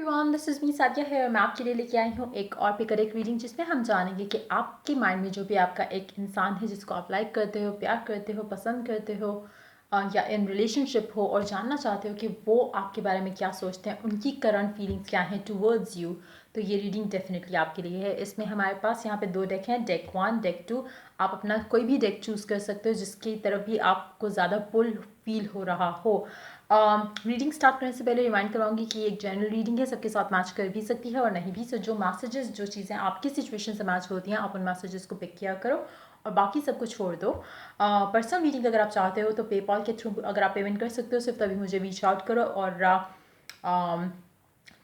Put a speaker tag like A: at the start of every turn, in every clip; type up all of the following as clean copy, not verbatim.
A: Everyone, this is me Sadia है और मैं आपके लिए लेके आई हूँ एक और पिकर एक रीडिंग जिसमें हम जानेंगे कि आपके माइंड में जो भी आपका एक इंसान है जिसको आप लाइक करते हो, प्यार करते हो, पसंद करते हो या इन रिलेशनशिप हो और जानना चाहते हो कि वो आपके बारे में क्या सोचते हैं, उनकी करंट फीलिंग्स क्या हैं टूवर्ड्स यू। तो ये रीडिंग डेफिनेटली आपके लिए है। इसमें हमारे पास यहाँ पे 2 डेक हैं, डेक 1, डेक 2। आप अपना कोई भी डेक चूज़ कर सकते हो जिसकी तरफ भी आपको ज़्यादा पुल फील हो रहा हो। रीडिंग स्टार्ट करने से पहले रिमाइंड करवाऊंगी कि एक जनरल रीडिंग है, सबके साथ मैच कर भी सकती है और नहीं भी। सो जो मैसेजेस, जो चीज़ें आपकी सिचुएशन से मैच होती हैं, आप उन मैसेजेस को पिक किया करो और बाकी सब कुछ छोड़ दो। पर्सनल रीडिंग अगर आप चाहते हो तो पेपॉल के थ्रू अगर आप पेमेंट कर सकते हो, सिर्फ तभी मुझे रीच आउट करो और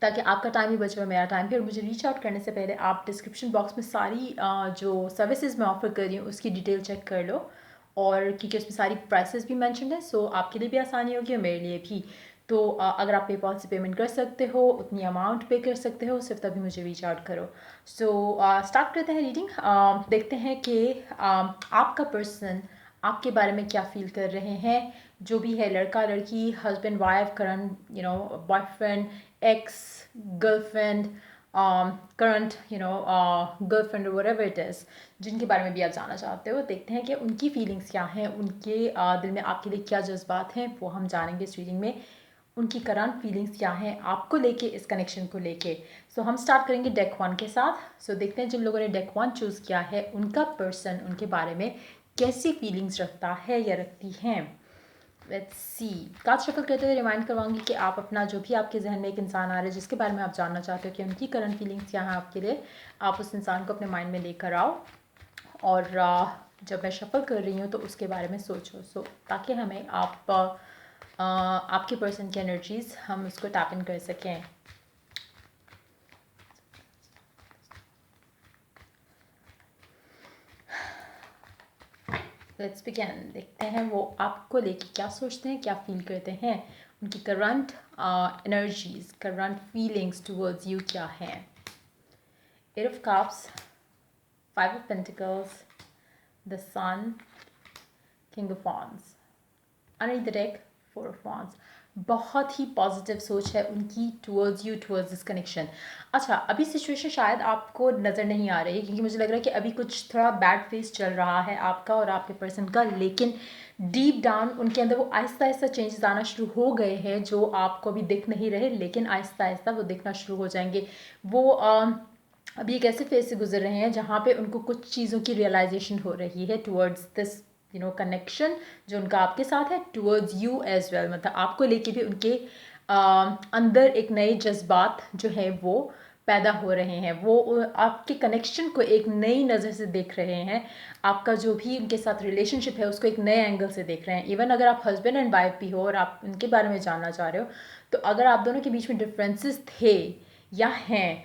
A: ताकि आपका टाइम भी बचे और मेरा टाइम भी। और मुझे रीच आउट करने से पहले आप डिस्क्रिप्शन बॉक्स में सारी जो सर्विसेज मैं ऑफर कर रही हूँ उसकी डिटेल चेक कर लो, और क्योंकि उसमें सारी प्राइसेस भी मेंशन है, सो आपके लिए भी आसानी होगी और मेरे लिए भी। तो अगर आप पेपॉल से पेमेंट कर सकते हो, उतनी अमाउंट पे कर सकते हो, सिर्फ तभी मुझे रीच आउट करो। सो स्टार्ट करते हैं रीडिंग। देखते हैं कि आपका पर्सन आपके बारे में क्या फील कर रहे हैं। जो भी है, लड़का लड़की, husband wife, current boyfriend, x, girlfriend, current girlfriend, whatever it is, जिनके बारे में भी आप जानना चाहते हो। देखते हैं कि उनकी फीलिंग्स क्या हैं, उनके दिल में आपके लिए क्या जज्बात हैं, वो हम जानेंगे इस रीडिंग में। उनकी करंट फीलिंग्स क्या हैं आपको लेके, इस कनेक्शन को लेके। सो हम स्टार्ट करेंगे डेक 1 के साथ। सो देखते हैं जिन लोगों ने डेक 1 चूज़ किया है उनका पर्सन उनके बारे में कैसी फीलिंग्स रखता है या रखती हैं। Let's see. कार्ड शफल करते हुए रिमाइंड करवाऊंगी कि आप अपना जो भी आपके जहन में एक इंसान आ रहा है जिसके बारे में आप जानना चाहते हो कि उनकी करंट फीलिंग्स क्या हैं आपके लिए, आप उस इंसान को अपने माइंड में लेकर आओ और जब मैं शफल कर रही हूँ तो उसके बारे में सोचो। सो ताकि हमें आपके पर्सन की एनर्जीज हम उसको टैप इन कर सकें। Let's begin. देखते हैं वो आपको लेके क्या सोचते हैं, क्या फील करते हैं, उनकी current energies, current feelings towards you क्या हैं। Eight of cups, 5 of pentacles, the sun, king of wands, under the deck 4 of wands. बहुत ही पॉजिटिव सोच है उनकी towards you, towards this connection. अच्छा, अभी सिचुएशन शायद आपको नज़र नहीं आ रही है क्योंकि मुझे लग रहा है कि अभी कुछ थोड़ा बैड फेस चल रहा है आपका और आपके पर्सन का, लेकिन डीप डाउन उनके अंदर वो आहिस्ता आहिस्ता चेंजेस आना शुरू हो गए हैं जो आपको अभी दिख नहीं रहे, लेकिन आहिस्ता आहिस्ता वो दिखना शुरू हो जाएंगे। वो अभी एक ऐसे फेज से गुजर रहे हैं जहाँ पे उनको कुछ चीज़ों की रियलाइजेशन हो रही है टुवर्ड्स दिस कनेक्शन जो उनका आपके साथ है, टुवर्ड्स यू एज वेल। मतलब आपको लेके भी उनके अंदर एक नए जज्बात जो है वो पैदा हो रहे हैं। वो आपके कनेक्शन को एक नई नज़र से देख रहे हैं, आपका जो भी उनके साथ रिलेशनशिप है उसको एक नए एंगल से देख रहे हैं। इवन अगर आप हस्बैंड एंड वाइफ भी हो और आप उनके बारे में जानना चाह रहे हो, तो अगर आप दोनों के बीच में डिफरेंसेस थे या हैं,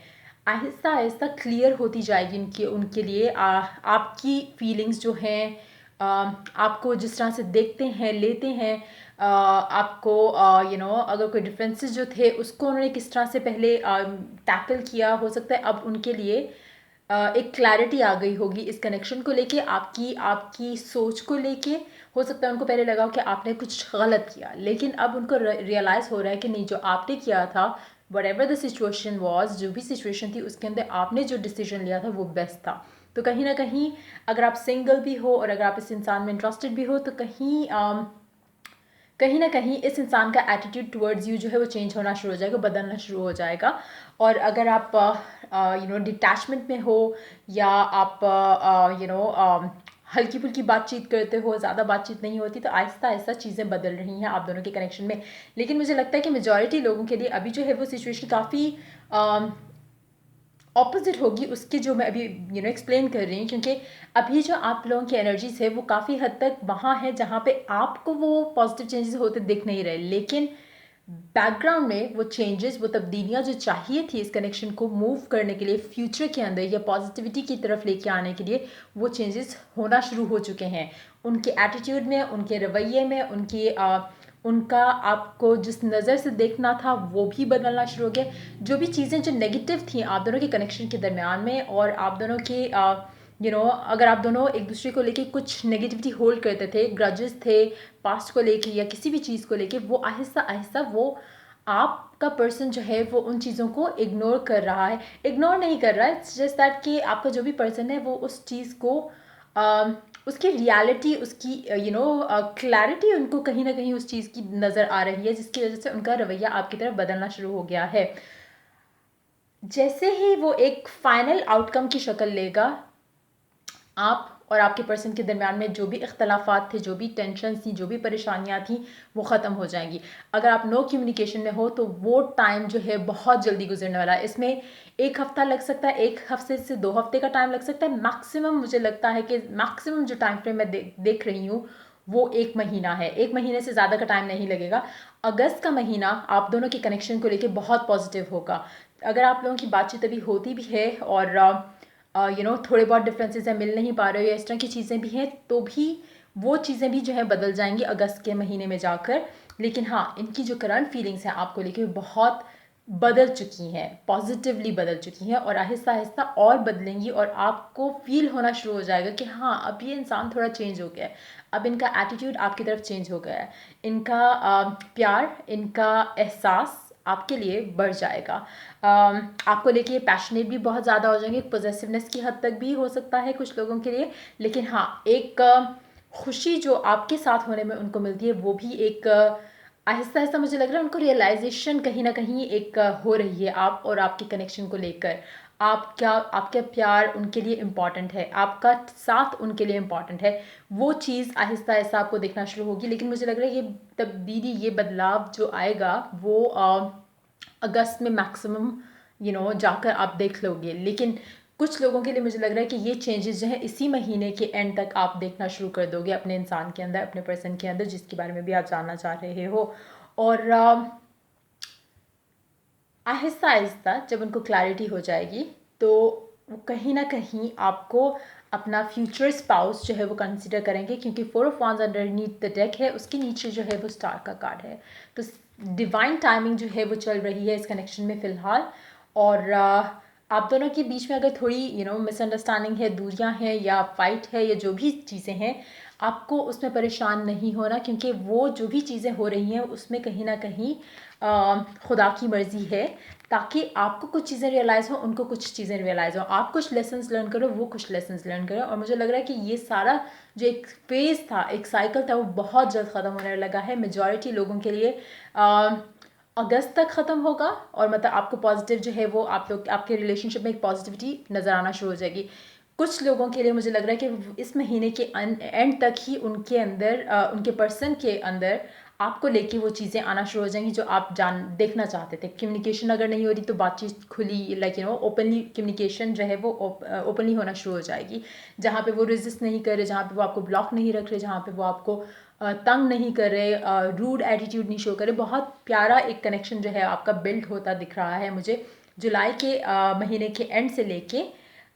A: आहिस्ता आहिस्ता क्लियर होती जाएगी उनके लिए। आपकी फीलिंग्स जो हैं, आपको जिस तरह से देखते हैं, लेते हैं, आपको अगर कोई डिफरेंसेस जो थे उसको उन्होंने किस तरह से पहले टैकल किया, हो सकता है अब उनके लिए एक क्लैरिटी आ गई होगी इस कनेक्शन को लेके, आपकी सोच को लेके। हो सकता है उनको पहले लगा कि आपने कुछ गलत किया, लेकिन अब उनको रियलाइज़ हो रहा है कि नहीं, जो आपने किया था, whatever the situation was, जो भी सिचुएशन थी उसके अंदर आपने जो डिसीजन लिया था वो बेस्ट था। तो कहीं ना कहीं अगर आप सिंगल भी हो और अगर आप इस इंसान में इंटरेस्टेड भी हो, तो कहीं ना कहीं इस इंसान का एटीट्यूड टुवर्ड्स यू जो है वो चेंज होना शुरू हो जाएगा, बदलना शुरू हो जाएगा। और अगर आप डिटैचमेंट में हो या आप हल्की फुल्की बातचीत करते हो, ज़्यादा बातचीत नहीं होती, तो आहिस्ता आहिस्ता चीज़ें बदल रही हैं आप दोनों के कनेक्शन में। लेकिन मुझे लगता है कि मेजॉरिटी लोगों के लिए अभी जो है वो सिचुएशन काफ़ी ऑपोजिट होगी उसकी जो मैं अभी एक्सप्लेन कर रही हूँ, क्योंकि अभी जो आप लोगों की एनर्जीज है वो काफ़ी हद तक वहाँ है जहाँ पे आपको वो पॉजिटिव चेंजेस होते दिख नहीं रहे, लेकिन बैकग्राउंड में वो चेंजेस, वो तब्दीलियाँ जो चाहिए थी इस कनेक्शन को मूव करने के लिए, फ्यूचर के अंदर या पॉजिटिविटी की तरफ लेके आने के लिए, वो चेंजेस होना शुरू हो चुके हैं। उनके एटीट्यूड में, उनके रवैये में, उनका आपको जिस नज़र से देखना था वो भी बदलना शुरू हो गया। जो भी चीज़ें जो नेगेटिव थी आप दोनों के कनेक्शन के दरमियान में, और आप दोनों के अगर आप दोनों एक दूसरे को लेके कुछ नेगेटिविटी होल्ड करते थे, ग्रजेस थे पास्ट को लेके या किसी भी चीज़ को लेके, वो आहिस्ता आहिस्ता वो आप आपका पर्सन जो है वो उन चीज़ों को इग्नोर कर रहा है, इग्नोर नहीं कर रहा है, इट्स जस्ट दैट कि आपका जो भी पर्सन है वो उस चीज़ को उसकी रियलिटी, उसकी क्लैरिटी उनको कहीं ना कहीं उस चीज़ की नज़र आ रही है, जिसकी वजह से उनका रवैया आपकी तरफ बदलना शुरू हो गया है। जैसे ही वो एक फाइनल आउटकम की शक्ल लेगा, आप और आपके पर्सन के दरमियान में जो भी इख्तलाफात थे, जो भी टेंशन थी, जो भी परेशानियां थी, वो ख़त्म हो जाएंगी। अगर आप नो कम्युनिकेशन में हो तो वो टाइम जो है बहुत जल्दी गुजरने वाला है। इसमें 1 हफ़्ता लग सकता है, 1 हफ्ते से 2 हफ्ते का टाइम लग सकता है। मैक्सिमम मुझे लगता है कि मैक्सिमम जो टाइम फ्रेम मैं देख रही हूँ वो 1 महीना है। 1 महीने से ज़्यादा का टाइम नहीं लगेगा। अगस्त का महीना आप दोनों के कनेक्शन को लेकर बहुत पॉजिटिव होगा। अगर आप लोगों की बातचीत अभी होती भी है और थोड़े बहुत डिफरेंसेस हैं, मिल नहीं पा रहे हो या इस तरह की चीज़ें भी हैं, तो भी वो चीज़ें भी जो है बदल जाएंगी अगस्त के महीने में जाकर। लेकिन हाँ, इनकी जो करंट फीलिंग्स हैं आपको लेके बहुत बदल चुकी हैं, पॉजिटिवली बदल चुकी हैं और आहिस्ता आहिस्ता और बदलेंगी और आपको फील होना शुरू हो जाएगा कि हाँ, अब ये इंसान थोड़ा चेंज हो गया है, अब इनका एटीट्यूड आपकी तरफ चेंज हो गया है, इनका प्यार, इनका एहसास आपके लिए बढ़ जाएगा। आपको लेके पैशनेट भी बहुत ज़्यादा हो जाएंगे, पोजेसिवनेस की हद तक भी हो सकता है कुछ लोगों के लिए। लेकिन हाँ, एक खुशी जो आपके साथ होने में उनको मिलती है वो भी एक आहिस्ता आहिस्ता मुझे लग रहा है उनको रियलाइजेशन कहीं ना कहीं एक हो रही है आप और आपके कनेक्शन को लेकर। आपका प्यार उनके लिए इम्पॉर्टेंट है, आपका साथ उनके लिए इम्पॉर्टेंट है। वो चीज़ आहिस्ता आहिस्ता आपको देखना शुरू होगी। लेकिन मुझे लग रहा है ये तब्दीली, ये बदलाव जो आएगा वो अगस्त में मैक्सिमम जाकर आप देख लोगे। लेकिन कुछ लोगों के लिए मुझे लग रहा है कि ये चेंजेस जो है इसी महीने के एंड तक आप देखना शुरू कर दोगे अपने इंसान के अंदर, अपने पर्सन के अंदर, जिसके बारे में भी आप जानना चाह रहे हो। और आहिस्ता आहिस्ता जब उनको क्लैरिटी हो जाएगी तो वो कहीं ना कहीं आपको अपना फ्यूचर स्पाउस जो है वो कंसिडर करेंगे, क्योंकि 4 of wands underneath the deck है, उसके नीचे जो है वो स्टार का कार्ड है। तो डिवाइन टाइमिंग जो है वो चल रही है इस कनेक्शन में फ़िलहाल। और आप दोनों के बीच में अगर थोड़ी मिसअंडरस्टैंडिंग है, दूरियां हैं या फाइट है या जो भी चीज़ें हैं, आपको उसमें परेशान नहीं होना, क्योंकि वो जो भी चीज़ें हो रही हैं उसमें कहीं ना कहीं खुदा की मर्ज़ी है, ताकि आपको कुछ चीज़ें रियलाइज़ हो, उनको कुछ चीज़ें रियलाइज़ हो, आप कुछ लेसन्स लर्न करो, वो कुछ लेसन्स लर्न करो। और मुझे लग रहा है कि ये सारा जो एक फेज़ था, एक साइकिल था, वो बहुत जल्द ख़त्म होने लगा है मेजॉरिटी लोगों के लिए। अगस्त तक ख़त्म होगा और मतलब आपको पॉजिटिव जो है वो आप लोग आपके रिलेशनशिप में एक पॉजिटिविटी नज़र आना शुरू हो जाएगी। कुछ लोगों के लिए मुझे लग रहा है कि इस महीने के एंड तक ही उनके अंदर उनके पर्सन के अंदर आपको लेके वो चीज़ें आना शुरू हो जाएंगी जो आप देखना चाहते थे। कम्युनिकेशन अगर नहीं हो रही तो बातचीत खुली, ओपनली कम्युनिकेशन जो है वो ओपनली होना शुरू हो जाएगी। जहाँ पे वो रेजिस्ट नहीं कर रहे, जहाँ पे वो आपको ब्लॉक नहीं रख रहे, जहाँ पे वो आपको तंग नहीं कर रहे, रूड एटीट्यूड नहीं शो कर रहे। बहुत प्यारा एक कनेक्शन जो है आपका बिल्ड होता दिख रहा है मुझे जुलाई के महीने के एंड से लेके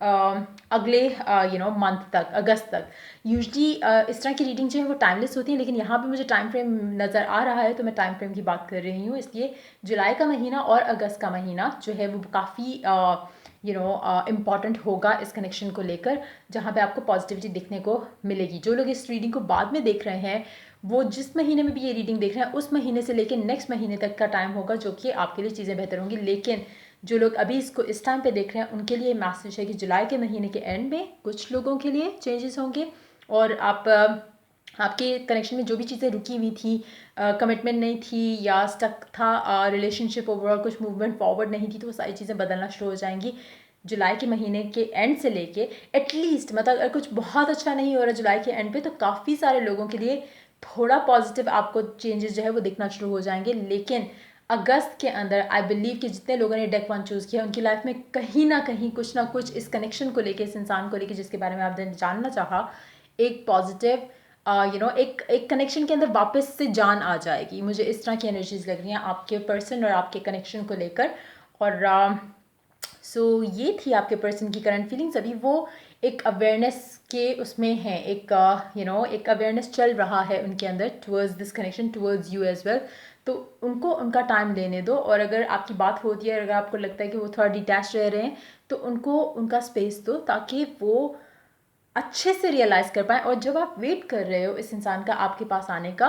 A: अगले मंथ तक, अगस्त तक। यूजली इस तरह की रीडिंग जो है वो टाइमलेस होती है, लेकिन यहाँ पे मुझे टाइम फ्रेम नज़र आ रहा है तो मैं टाइम फ्रेम की बात कर रही हूँ। इसलिए जुलाई का महीना और अगस्त का महीना जो है वो काफ़ी इम्पॉर्टेंट होगा इस कनेक्शन को लेकर, जहाँ पे आपको पॉजिटिविटी देखने को मिलेगी। जो लोग इस रीडिंग को बाद में देख रहे हैं वो जिस महीने में भी ये रीडिंग देख रहे हैं उस महीने से लेकर नेक्स्ट महीने तक का टाइम होगा जो कि आपके लिए चीज़ें बेहतर होंगी। लेकिन जो लोग अभी इसको इस टाइम पे देख रहे हैं उनके लिए मैसेज है कि जुलाई के महीने के एंड में कुछ लोगों के लिए चेंजेस होंगे और आपके कनेक्शन में जो भी चीज़ें रुकी हुई थी, कमिटमेंट नहीं थी या स्टक था रिलेशनशिप, ओवरऑल कुछ मूवमेंट फॉरवर्ड नहीं थी, तो वो सारी चीज़ें बदलना शुरू हो जाएंगी जुलाई के महीने के एंड से लेके। एटलीस्ट मतलब अगर कुछ बहुत अच्छा नहीं हो रहा जुलाई के एंड पे तो काफ़ी सारे लोगों के लिए थोड़ा पॉजिटिव आपको चेंजेस जो है वो दिखना शुरू हो जाएंगे। लेकिन अगस्त के अंदर आई बिलीव कि जितने लोगों ने डेक 1 चूज़ किया उनकी लाइफ में कहीं ना कुछ इस कनेक्शन को लेके, इस इंसान को लेके जिसके बारे में आपने जानना चाहा, एक पॉजिटिव एक कनेक्शन के अंदर वापस से जान आ जाएगी। मुझे इस तरह की एनर्जीज लग रही हैं आपके पर्सन और आपके कनेक्शन को लेकर। और सो ये थी आपके पर्सन की करंट फीलिंग्स। अभी वो एक अवेयरनेस के उसमें है, एक एक अवेयरनेस चल रहा है उनके अंदर towards this connection, towards you as well. तो उनको उनका टाइम लेने दो, और अगर आपकी बात होती है, अगर आपको लगता है कि वो थोड़ा डिटैच रह रहे हैं तो उनको उनका स्पेस दो ताकि वो अच्छे से रियलाइज़ कर पाएँ। और जब आप वेट कर रहे हो इस इंसान का आपके पास आने का,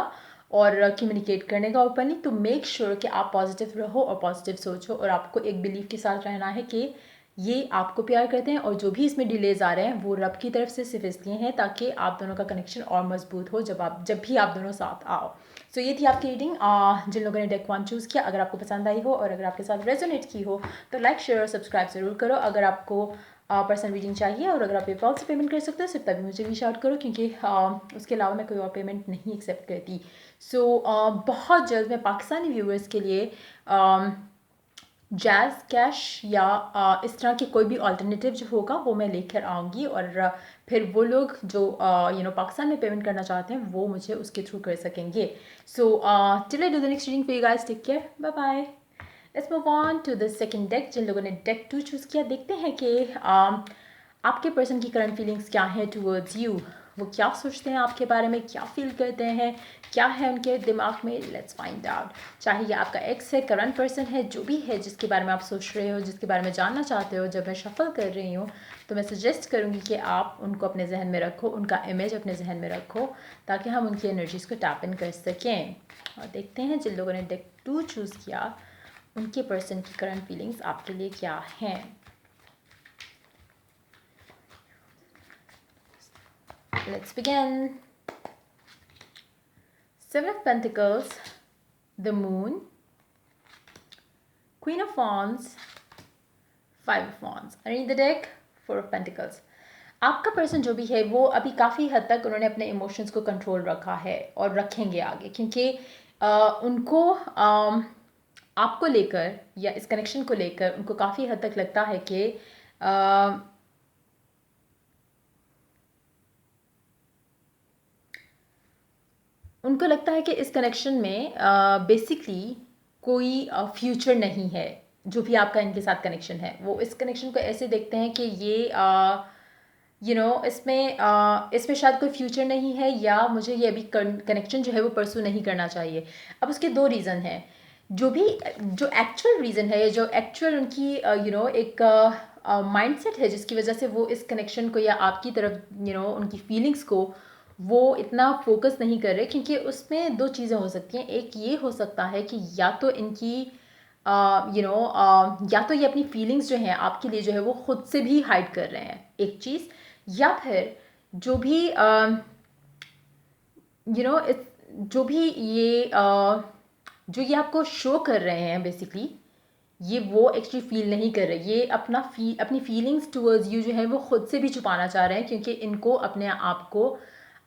A: और कम्युनिकेट करने का ओपनली, तो मेक श्योर कि आप पॉजिटिव रहो और पॉजिटिव सोचो, और आपको एक बिलीव के साथ रहना है कि ये आपको प्यार करते हैं, और जो भी इसमें डिलेज आ रहे हैं वो रब की तरफ से सिर्फ इसलिए हैं ताकि आप दोनों का कनेक्शन और मजबूत हो जब भी आप दोनों साथ आओ। सो ये थी आपकी रीडिंग जिन लोगों ने डेक 1 चूज़ किया। अगर आपको पसंद आई हो और अगर आपके साथ रेजोनेट की हो तो लाइक शेयर और सब्सक्राइब ज़रूर करो। अगर आपको पर्सनल रीडिंग चाहिए और अगर आप पेपॉल से पेमेंट कर सकते हो सिर्फ तभी मुझे रीच आउट करो, क्योंकि उसके अलावा मैं कोई और पेमेंट नहीं एक्सेप्ट करती। सो बहुत जल्द मैं पाकिस्तानी व्यूअर्स के लिए जैज़ कैश या इस तरह के कोई भी अल्टरनेटिव जो होगा वो मैं लेकर आऊँगी, और फिर वो लोग जो पाकिस्तान में पेमेंट करना चाहते हैं वो मुझे उसके थ्रू कर सकेंगे। So till I do the next reading for you guys, take care, bye bye. Let's move on to the second deck. जिन लोगों ने डेक 2 चूज़ किया, देखते हैं कि आपके पर्सन की करंट फीलिंग्स क्या है टूवर्ड्स यू। वो क्या सोचते हैं आपके बारे में, क्या फील करते हैं, क्या है उनके दिमाग में। Let's find out. चाहे ये आपका एक्स है, करंट पर्सन है, जो भी है जिसके बारे में आप सोच रहे हो, जिसके बारे में जानना चाहते हो, जब मैं शफल कर रही हूँ तो मैं सजेस्ट करूँगी कि आप उनको अपने जहन में रखो, उनका इमेज अपने जहन में रखो, ताकि हम उनकी एनर्जीज़ को टैप इन कर सकें। और देखते हैं जिन लोगों ने डेक 2 चूज़ किया उनके पर्सन की करंट फीलिंग्स आपके लिए क्या हैं। Let's begin. Seven of Pentacles, the Moon, Queen of Wands, Five of Wands. Underneath the deck, Four of Pentacles. आपका पर्सन जो भी है वो अभी काफ़ी हद तक उन्होंने अपने इमोशंस को कंट्रोल रखा है और रखेंगे आगे, क्योंकि उनको आपको लेकर या इस कनेक्शन को लेकर उनको काफ़ी हद तक लगता है कि उनको लगता है कि इस कनेक्शन में बेसिकली कोई फ्यूचर नहीं है। जो भी आपका इनके साथ कनेक्शन है वो इस कनेक्शन को ऐसे देखते हैं कि ये इसमें शायद कोई फ्यूचर नहीं है, या मुझे ये अभी कनेक्शन जो है वो परसू नहीं करना चाहिए। अब उसके दो रीज़न हैं। जो एक्चुअल रीज़न है, जो एक्चुअल उनकी एक माइंडसेट है जिसकी वजह से वो इस कनेक्शन को या आपकी तरफ उनकी फीलिंग्स को वो इतना फोकस नहीं कर रहे, क्योंकि उसमें दो चीज़ें हो सकती हैं। एक ये हो सकता है कि या तो इनकी या तो ये अपनी फीलिंग्स जो हैं आपके लिए जो है वो खुद से भी हाइड कर रहे हैं, एक चीज़, या फिर जो भी जो भी ये जो ये आपको शो कर रहे हैं बेसिकली, ये वो एक्चुअली फील नहीं कर रहे। ये अपनी फीलिंग्स टूवर्ड्स यू जो है वो खुद से भी छुपाना चाह रहे हैं, क्योंकि इनको अपने आप को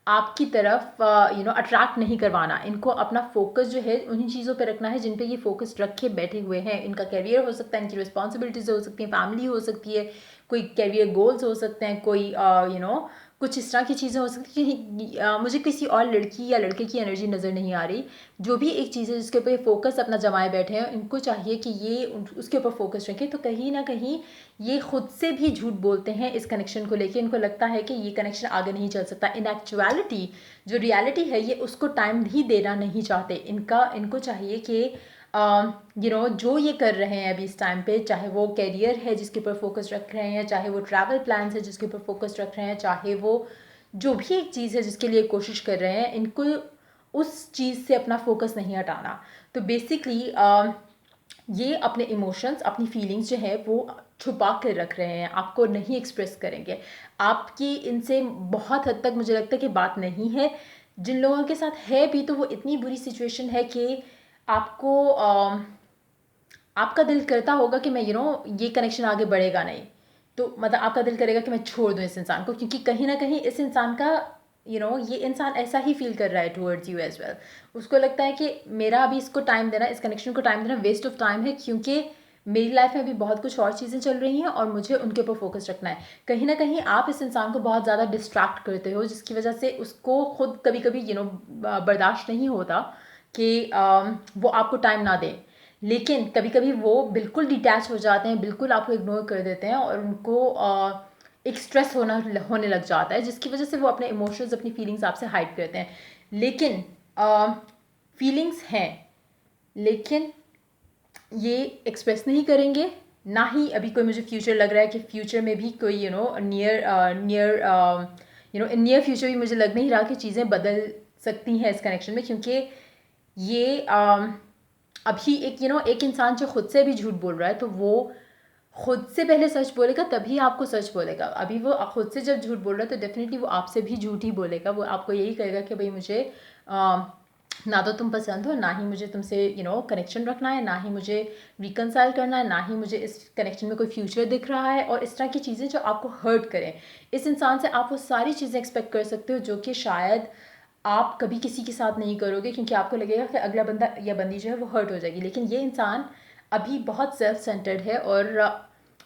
A: आपकी तरफ अट्रैक्ट नहीं करवाना। इनको अपना फोकस जो है उन्हीं चीज़ों पे रखना है जिन पे ये फोकस रखे बैठे हुए हैं। इनका कैरियर हो सकता है, इनकी रिस्पॉन्सिबिलिटीज़ हो सकती हैं, फैमिली हो सकती है, कोई कैरियर गोल्स हो सकते हैं, कोई कुछ इस तरह की चीज़ें हो सकती हैं कि मुझे किसी और लड़की या लड़के की एनर्जी नज़र नहीं आ रही। जो भी एक चीज़ है जिसके ऊपर फोकस अपना जमाए बैठे हैं, इनको चाहिए कि ये उसके ऊपर फोकस रखें। तो कहीं ना कहीं ये खुद से भी झूठ बोलते हैं इस कनेक्शन को लेके। इनको लगता है कि ये कनेक्शन आगे नहीं चल सकता। इन एक्चुअलिटी जो रियलिटी है ये उसको टाइम भी देना नहीं चाहते। इनको चाहिए कि जो ये कर रहे हैं अभी इस टाइम पे, चाहे वो कैरियर है जिसके ऊपर फोकस रख रहे हैं, चाहे वो ट्रैवल प्लान्स है जिसके ऊपर फोकस रख रहे हैं, चाहे वो जो भी एक चीज़ है जिसके लिए कोशिश कर रहे हैं, इनको उस चीज़ से अपना फोकस नहीं हटाना। तो बेसिकली ये अपने इमोशंस, अपनी फीलिंग्स जो है वो छुपा कर रख रहे हैं, आपको नहीं एक्सप्रेस करेंगे। आपकी इनसे बहुत हद तक मुझे लगता है कि बात नहीं है। जिन लोगों के साथ है भी तो वो इतनी बुरी सिचुएशन है कि आपको आपका दिल करता होगा कि मैं ये कनेक्शन आगे बढ़ेगा नहीं, तो मतलब आपका दिल करेगा कि मैं छोड़ दूँ इस इंसान को, क्योंकि कहीं ना कहीं इस इंसान का ये इंसान ऐसा ही फील कर रहा है टूवर्ड्स यू एज वेल। उसको लगता है कि मेरा अभी इसको टाइम देना, इस कनेक्शन को टाइम देना वेस्ट ऑफ टाइम है, क्योंकि मेरी लाइफ में अभी बहुत कुछ और चीज़ें चल रही हैं और मुझे उनके ऊपर फोकस रखना है। कहीं ना कहीं आप इस इंसान को बहुत ज़्यादा डिस्ट्रैक्ट करते हो, जिसकी वजह से उसको खुद कभी कभी बर्दाश्त नहीं होता कि वो आपको टाइम ना दें। लेकिन कभी कभी वो बिल्कुल डिटैच हो जाते हैं, बिल्कुल आपको इग्नोर कर देते हैं, और उनको एक स्ट्रेस होने लग जाता है, जिसकी वजह से वो अपने इमोशंस, अपनी फीलिंग्स आपसे हाइड करते हैं। लेकिन फीलिंग्स हैं, लेकिन ये एक्सप्रेस नहीं करेंगे। ना ही अभी कोई मुझे फ्यूचर लग रहा है कि फ्यूचर में भी कोई नियर फ्यूचर भी मुझे लग नहीं रहा कि चीज़ें बदल सकती हैं इस कनेक्शन में, क्योंकि ये अभी एक एक इंसान जो खुद से भी झूठ बोल रहा है, तो वो खुद से पहले सच बोलेगा तभी आपको सच बोलेगा। अभी वो खुद से जब झूठ बोल रहा है तो डेफिनेटली वो आपसे भी झूठ ही बोलेगा। वो आपको यही कहेगा कि भाई मुझे ना तो तुम पसंद हो, ना ही मुझे तुमसे कनेक्शन रखना है, ना ही मुझे रिकनसाइल करना है, ना ही मुझे इस कनेक्शन में कोई फ्यूचर दिख रहा है, और इस तरह की चीज़ें जो आपको हर्ट करें। इस इंसान से आप वो सारी चीज़ें एक्सपेक्ट कर सकते हो जो कि शायद आप कभी किसी के साथ नहीं करोगे, क्योंकि आपको लगेगा कि अगला बंदा या बंदी जो है वो हर्ट हो जाएगी। लेकिन ये इंसान अभी बहुत सेल्फ सेंटर्ड है, और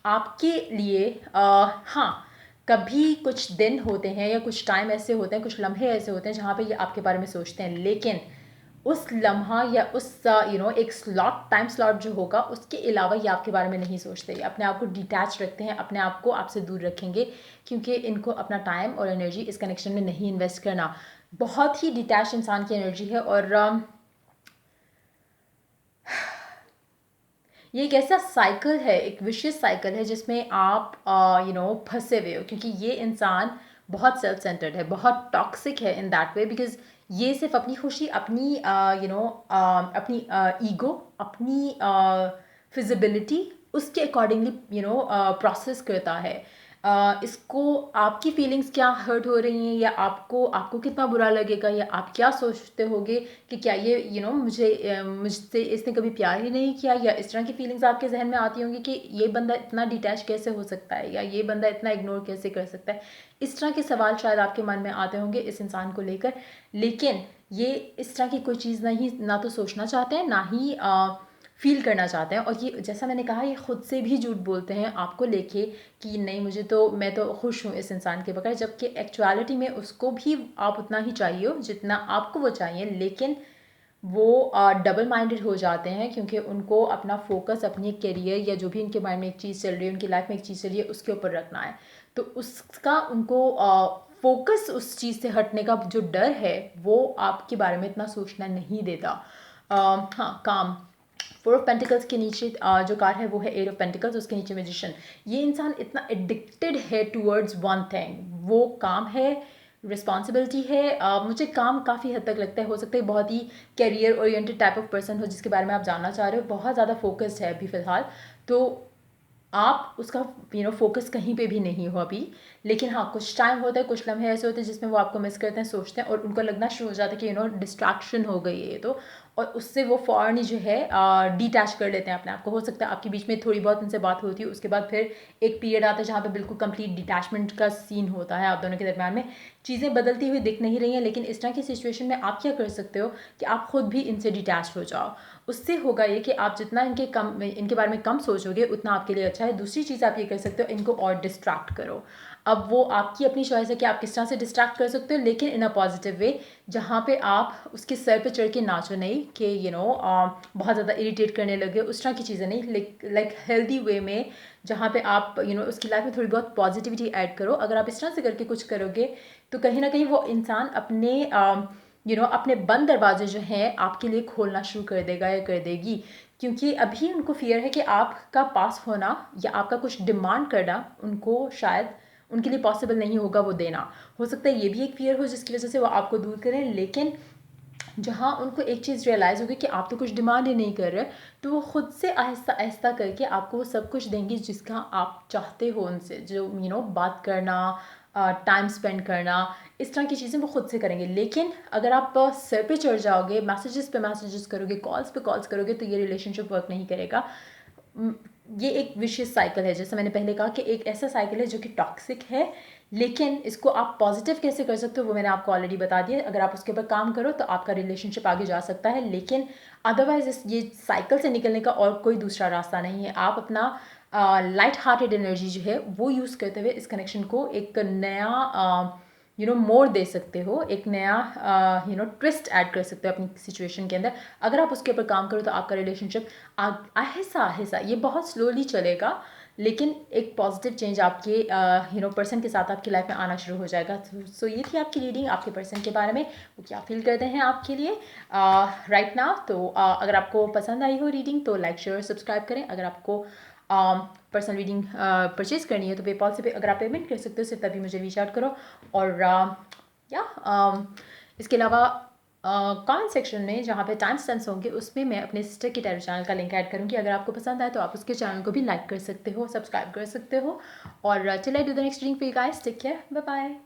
A: आपके लिए हाँ, कभी कुछ दिन होते हैं या कुछ टाइम ऐसे होते हैं, कुछ लम्हे ऐसे होते हैं जहाँ पे ये आपके बारे में सोचते हैं, लेकिन उस लम्हा या उस एक टाइम स्लॉट जो होगा, उसके अलावा ये आपके बारे में नहीं सोचते। ये अपने आप को डिटैच रखते हैं, अपने आप को आपसे दूर रखेंगे, क्योंकि इनको अपना टाइम और एनर्जी इस कनेक्शन में नहीं इन्वेस्ट करना। बहुत ही डिटैच इंसान की एनर्जी है, और ये एक ऐसा साइकिल है, एक विशियस साइकिल है जिसमें आप फंसे हुए हो, क्योंकि ये इंसान बहुत सेल्फ सेंटर्ड है, बहुत टॉक्सिक है इन दैट वे, बिकॉज ये सिर्फ अपनी खुशी, अपनी अपनी ईगो, अपनी फिजिबिलिटी, उसके अकॉर्डिंगली प्रोसेस करता है। इसको आपकी फीलिंग्स क्या हर्ट हो रही हैं, या आपको आपको कितना बुरा लगेगा, या आप क्या सोचते होगे कि क्या ये मुझसे इसने कभी प्यार ही नहीं किया, या इस तरह की फीलिंग्स आपके जहन में आती होंगी कि ये बंदा इतना डिटैच कैसे हो सकता है, या ये बंदा इतना इग्नोर कैसे कर सकता है। इस तरह के सवाल शायद आपके मन में आते होंगे इस इंसान को लेकर। लेकिन ये इस तरह की कोई चीज़ नहीं, ना तो सोचना चाहते हैं, ना ही फील करना चाहते हैं। और ये जैसा मैंने कहा, ये खुद से भी झूठ बोलते हैं आपको लेके कि नहीं, मैं तो खुश हूँ इस इंसान के बगैर, जबकि एक्चुअलिटी में उसको भी आप उतना ही चाहिए हो जितना आपको वो चाहिए। लेकिन वो डबल माइंडेड हो जाते हैं, क्योंकि उनको अपना फोकस अपनी करियर या जो भी उनके माइंड में एक चीज़ चल रही है, उनकी लाइफ में एक चीज़ चल रही है, उसके ऊपर रखना है। तो उसका उनको फोकस उस चीज़ से हटने का जो डर है, वो आपके बारे में इतना सोचना नहीं देता। हाँ, काम। फोर ऑफ पेंटिकल्स के नीचे जो कार्ड है वो है एट ऑफ पेंटिकल्स, उसके नीचे मैजिशियन। ये इंसान इतना एडिक्टेड है टूवर्ड्स वन थिंग, वो काम है, रिस्पॉन्सिबिलिटी है। मुझे काम काफ़ी हद तक लगता है, हो सकता है बहुत ही career oriented type of person हो जिसके बारे में आप जानना चाह रहे हो, बहुत ज़्यादा फोकस्ड है अभी फ़िलहाल। तो आप उसका फोकस कहीं पे भी नहीं हो अभी। लेकिन हाँ, कुछ टाइम होता है, कुछ लम्हे ऐसे होते हैं जिसमें वो आपको मिस करते हैं, सोचते हैं, और उनको लगना शुरू हो जाता है कि डिस्ट्रैक्शन हो गई है ये तो, और उससे वो फ़ौरन ही जो है डिटैच कर लेते हैं अपने आप को। हो सकता है आपके बीच में थोड़ी बहुत उनसे बात होती है, उसके बाद फिर एक पीरियड आता है जहाँ पे बिल्कुल कंप्लीट डिटैचमेंट का सीन होता है आप दोनों के दरम्यान में। चीज़ें बदलती हुई दिख नहीं रही हैं, लेकिन इस तरह की सिचुएशन में आप क्या कर सकते हो कि आप खुद भी इनसे डिटैच हो जाओ। उससे होगा ये कि आप जितना इनके बारे में कम सोचोगे, उतना आपके लिए अच्छा है। दूसरी चीज़ आप ये कर सकते हो, इनको और डिस्ट्रैक्ट करो। अब वो आपकी अपनी चॉइस है कि आप किस तरह से डिस्ट्रैक्ट कर सकते हो, लेकिन इन अ पॉजिटिव वे, जहाँ पे आप उसके सर पे चढ़ के नाचो नहीं कि बहुत ज़्यादा इरिटेट करने लगे, उस तरह की चीज़ें नहीं, लाइक हेल्दी वे में, जहाँ पे आप उसकी लाइफ में थोड़ी बहुत पॉजिटिविटी ऐड करो। अगर आप इस तरह से करके कुछ करोगे, तो कहीं ना कहीं वो इंसान अपने अपने बंद दरवाजे जो हैं आपके लिए खोलना शुरू कर देगा या कर देगी। क्योंकि अभी उनको फियर है कि आपका पास होना या आपका कुछ डिमांड करना उनको शायद उनके लिए पॉसिबल नहीं होगा वो देना। हो सकता है ये भी एक फियर हो जिसकी वजह से वो आपको दूर करें। लेकिन जहाँ उनको एक चीज़ रियलाइज़ होगी कि आप तो कुछ डिमांड ही नहीं कर रहे, तो वो खुद से आहिस्ता आहिस्ता करके आपको वो सब कुछ देंगे जिसका आप चाहते हो उनसे। जो बात करना, टाइम स्पेंड करना, इस तरह की चीज़ें वो खुद से करेंगे। लेकिन अगर आप सर पे चढ़ जाओगे, मैसेजेस पे मैसेजेस करोगे, कॉल्स पे कॉल्स करोगे, तो ये रिलेशनशिप वर्क नहीं करेगा। ये एक विशियस साइकिल है, जैसे मैंने पहले कहा कि एक ऐसा साइकिल है जो कि टॉक्सिक है। लेकिन इसको आप पॉजिटिव कैसे कर सकते हो वो मैंने आपको ऑलरेडी बता दिया। अगर आप उसके ऊपर काम करो तो आपका रिलेशनशिप आगे जा सकता है। लेकिन अदरवाइज ये साइकिल से निकलने का और कोई दूसरा रास्ता नहीं है। आप अपना लाइट हार्टेड एनर्जी जो है वो यूज़ करते हुए इस कनेक्शन को एक नया मोड़ दे सकते हो, एक नया ट्विस्ट ऐड कर सकते हो अपनी सिचुएशन के अंदर। अगर आप उसके ऊपर काम करो तो आपका रिलेशनशिप आहिस्ता आहिस्ता, ये बहुत स्लोली चलेगा, लेकिन एक पॉजिटिव चेंज आपके पर्सन के साथ आपकी लाइफ में आना शुरू हो जाएगा। सो ये थी आपकी रीडिंग आपके पर्सन के बारे में, वो क्या फील करते हैं आपके लिए राइट नाउ। तो अगर आपको पसंद आई हो रीडिंग तो लाइक शेयर सब्सक्राइब करें। अगर आपको पर्सनल रीडिंग परचेज करनी है तो पेपॉल से अगर आप पेमेंट कर सकते हो सिर्फ तभी मुझे रीच आउट करो। और या इसके अलावा कमेंट सेक्शन में जहाँ पे टाइम स्टैम्प्स होंगे उसमें मैं अपने सिस्टर की टैरो चैनल का लिंक ऐड करूँगी। अगर आपको पसंद आए तो आप उसके चैनल को भी लाइक कर सकते हो, सब्सक्राइब कर सकते हो। और till I do the next reading for you guys, take care, bye bye.